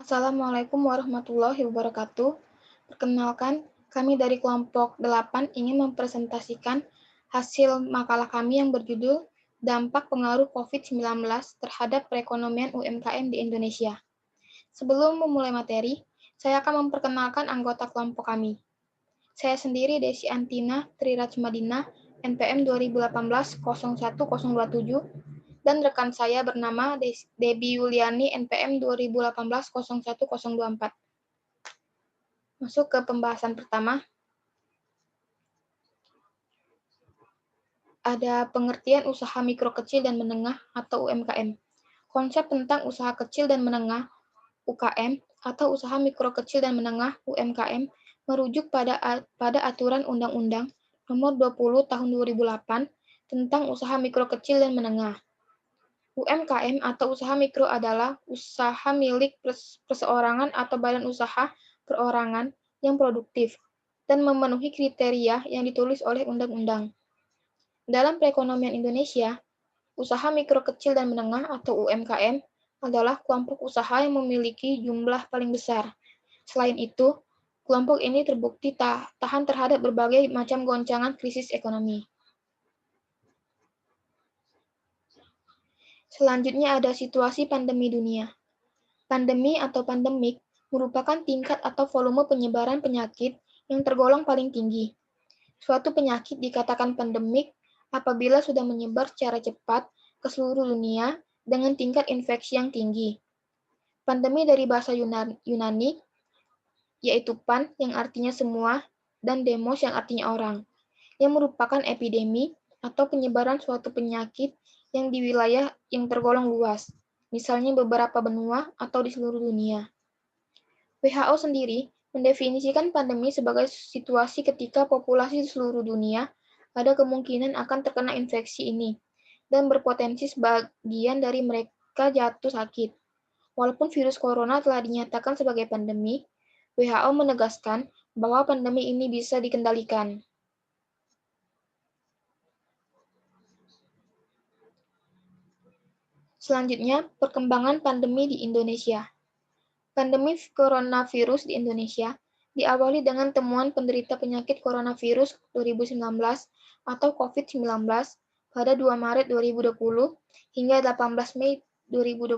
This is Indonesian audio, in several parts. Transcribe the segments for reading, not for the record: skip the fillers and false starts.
Assalamualaikum warahmatullahi wabarakatuh. Perkenalkan, kami dari kelompok 8 ingin mempresentasikan hasil makalah kami yang berjudul Dampak Pengaruh COVID-19 terhadap Perekonomian UMKM di Indonesia. Sebelum memulai materi, saya akan memperkenalkan anggota kelompok kami. Saya sendiri Desi Antina Trirajmadina, NPM 2018-01027, dan rekan saya bernama Debbie Yuliani, NPM 2018-01024. Masuk ke pembahasan pertama. Ada pengertian usaha mikro kecil dan menengah atau UMKM. Konsep tentang usaha kecil dan menengah UKM atau usaha mikro kecil dan menengah UMKM merujuk pada aturan Undang-Undang Nomor 20 Tahun 2008 tentang usaha mikro kecil dan menengah. UMKM atau usaha mikro adalah usaha milik perseorangan atau badan usaha perorangan yang produktif dan memenuhi kriteria yang ditulis oleh undang-undang. Dalam perekonomian Indonesia, usaha mikro kecil dan menengah atau UMKM adalah kelompok usaha yang memiliki jumlah paling besar. Selain itu, kelompok ini terbukti tahan terhadap berbagai macam goncangan krisis ekonomi. Selanjutnya ada situasi pandemi dunia. Pandemi atau pandemik merupakan tingkat atau volume penyebaran penyakit yang tergolong paling tinggi. Suatu penyakit dikatakan pandemik apabila sudah menyebar secara cepat ke seluruh dunia dengan tingkat infeksi yang tinggi. Pandemi dari bahasa Yunani, yaitu pan yang artinya semua dan demos yang artinya orang, yang merupakan epidemi atau penyebaran suatu penyakit yang di wilayah yang tergolong luas, misalnya beberapa benua atau di seluruh dunia. WHO sendiri mendefinisikan pandemi sebagai situasi ketika populasi di seluruh dunia ada kemungkinan akan terkena infeksi ini dan berpotensi sebagian dari mereka jatuh sakit. Walaupun virus corona telah dinyatakan sebagai pandemi, WHO menegaskan bahwa pandemi ini bisa dikendalikan. Selanjutnya, perkembangan pandemi di Indonesia. Pandemi coronavirus di Indonesia diawali dengan temuan penderita penyakit coronavirus 2019 atau COVID-19 pada 2 Maret 2020 hingga 18 Mei 2020.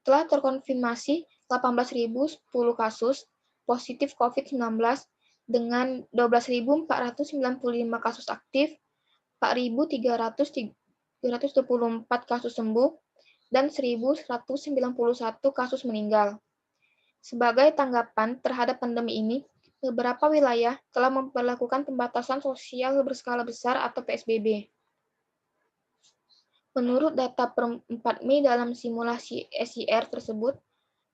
Telah terkonfirmasi 18.010 kasus positif COVID-19 dengan 12.495 kasus aktif, 4.324 kasus sembuh, dan 1.191 kasus meninggal. Sebagai tanggapan terhadap pandemi ini, beberapa wilayah telah memperlakukan pembatasan sosial berskala besar atau PSBB. Menurut data per 4 Mei dalam simulasi SIR tersebut,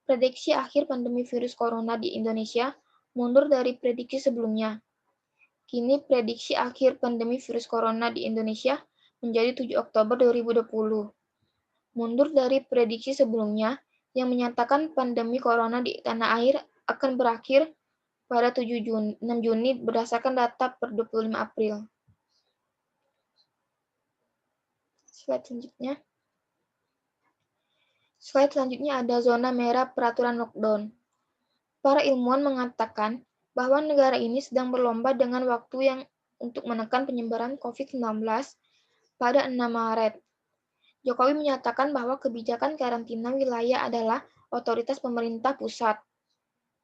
prediksi akhir pandemi virus corona di Indonesia mundur dari prediksi sebelumnya. Kini prediksi akhir pandemi virus corona di Indonesia menjadi 7 Oktober 2020. Mundur dari prediksi sebelumnya yang menyatakan pandemi corona di tanah air akan berakhir pada 6 Juni berdasarkan data per 25 April. Slide selanjutnya ada zona merah peraturan lockdown. Para ilmuwan mengatakan bahwa negara ini sedang berlomba dengan waktu yang untuk menekan penyebaran COVID-19 pada 6 Maret. Jokowi menyatakan bahwa kebijakan karantina wilayah adalah otoritas pemerintah pusat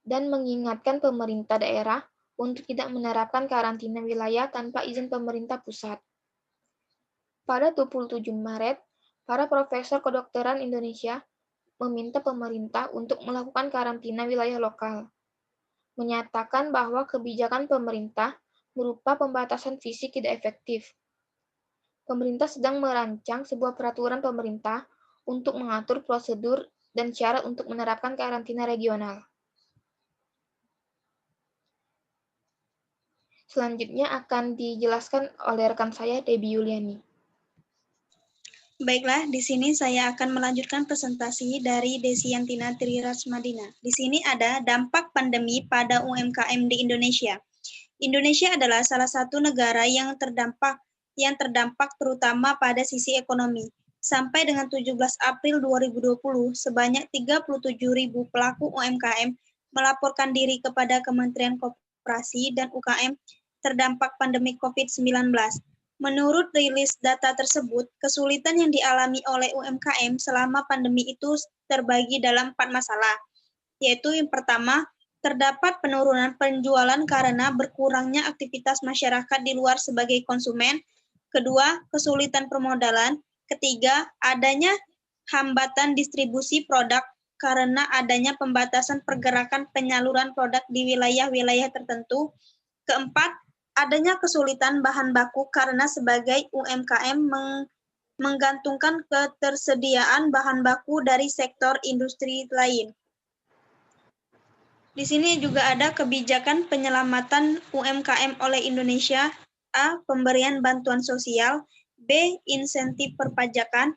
dan mengingatkan pemerintah daerah untuk tidak menerapkan karantina wilayah tanpa izin pemerintah pusat. Pada 27 Maret, para profesor kedokteran Indonesia meminta pemerintah untuk melakukan karantina wilayah lokal, menyatakan bahwa kebijakan pemerintah berupa pembatasan fisik tidak efektif. Pemerintah sedang merancang sebuah peraturan pemerintah untuk mengatur prosedur dan syarat untuk menerapkan karantina regional. Selanjutnya akan dijelaskan oleh rekan saya, Debbie Yuliani. Baiklah, di sini saya akan melanjutkan presentasi dari Desi Yantina Trirajmadina. Di sini ada dampak pandemi pada UMKM di Indonesia. Indonesia adalah salah satu negara yang terdampak terutama pada sisi ekonomi. sampai dengan 17 April 2020, sebanyak 37.000 pelaku UMKM melaporkan diri kepada Kementerian Koperasi dan UKM terdampak pandemi COVID-19. Menurut rilis data tersebut, kesulitan yang dialami oleh UMKM selama pandemi itu terbagi dalam 4 masalah, yaitu yang pertama, terdapat penurunan penjualan karena berkurangnya aktivitas masyarakat di luar sebagai konsumen. Kedua, kesulitan permodalan. Ketiga, adanya hambatan distribusi produk karena adanya pembatasan pergerakan penyaluran produk di wilayah-wilayah tertentu. Keempat, adanya kesulitan bahan baku karena sebagai UMKM menggantungkan ketersediaan bahan baku dari sektor industri lain. Di sini juga ada kebijakan penyelamatan UMKM oleh Indonesia. A. Pemberian bantuan sosial. B. Insentif perpajakan.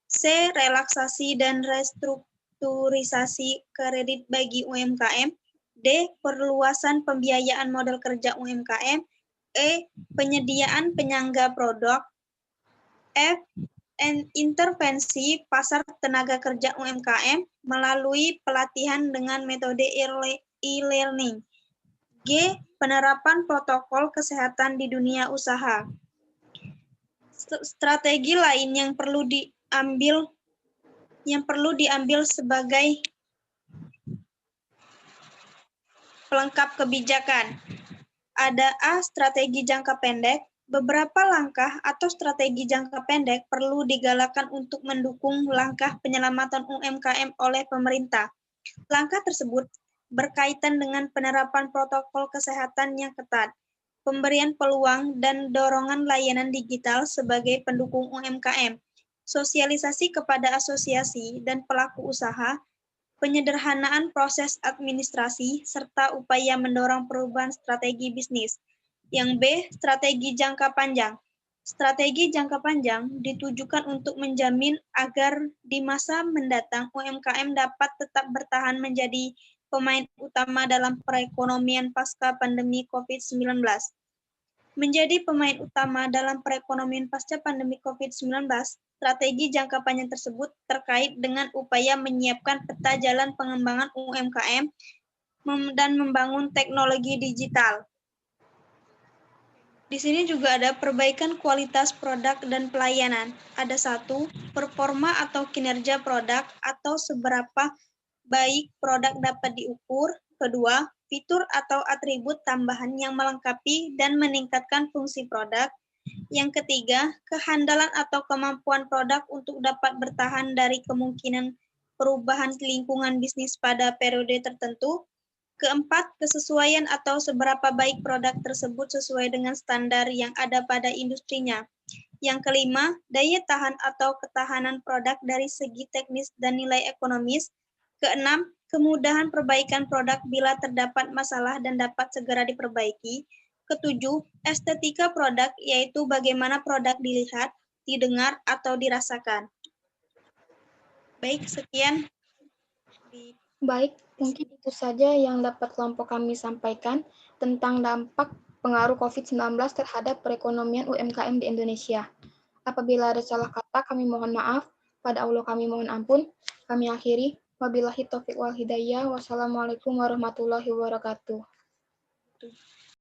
C. Relaksasi dan restrukturisasi kredit bagi UMKM. D. Perluasan pembiayaan modal kerja UMKM. E. Penyediaan penyangga produk. F. Intervensi pasar tenaga kerja UMKM melalui pelatihan dengan metode e-learning. G. Penerapan protokol kesehatan di dunia usaha. Strategi lain yang perlu diambil sebagai pelengkap kebijakan. Ada A. Strategi jangka pendek. Beberapa langkah atau strategi jangka pendek perlu digalakkan untuk mendukung langkah penyelamatan UMKM oleh pemerintah. Langkah tersebut berkaitan dengan penerapan protokol kesehatan yang ketat, pemberian peluang dan dorongan layanan digital sebagai pendukung UMKM, sosialisasi kepada asosiasi dan pelaku usaha, penyederhanaan proses administrasi, serta upaya mendorong perubahan strategi bisnis. Yang B, strategi jangka panjang. Strategi jangka panjang ditujukan untuk menjamin agar di masa mendatang UMKM dapat tetap bertahan menjadi pemain utama dalam perekonomian pasca pandemi COVID-19. Menjadi pemain utama dalam perekonomian pasca pandemi COVID-19, strategi jangka panjang tersebut terkait dengan upaya menyiapkan peta jalan pengembangan UMKM dan membangun teknologi digital. Di sini juga ada perbaikan kualitas produk dan pelayanan. Ada 1, performa atau kinerja produk atau seberapa baik produk dapat diukur. Kedua, fitur atau atribut tambahan yang melengkapi dan meningkatkan fungsi produk. Yang ketiga, kehandalan atau kemampuan produk untuk dapat bertahan dari kemungkinan perubahan lingkungan bisnis pada periode tertentu. Keempat, kesesuaian atau seberapa baik produk tersebut sesuai dengan standar yang ada pada industrinya. Yang kelima, daya tahan atau ketahanan produk dari segi teknis dan nilai ekonomis. Keenam, kemudahan perbaikan produk bila terdapat masalah dan dapat segera diperbaiki. Ketujuh, estetika produk, yaitu bagaimana produk dilihat, didengar, atau dirasakan. Baik, sekian. Baik, mungkin itu saja yang dapat kelompok kami sampaikan tentang dampak pengaruh COVID-19 terhadap perekonomian UMKM di Indonesia. Apabila ada salah kata, kami mohon maaf. Pada Allah kami mohon ampun. Kami akhiri. Wabillahi taufiq wal hidayah. Wassalamualaikum warahmatullahi wabarakatuh.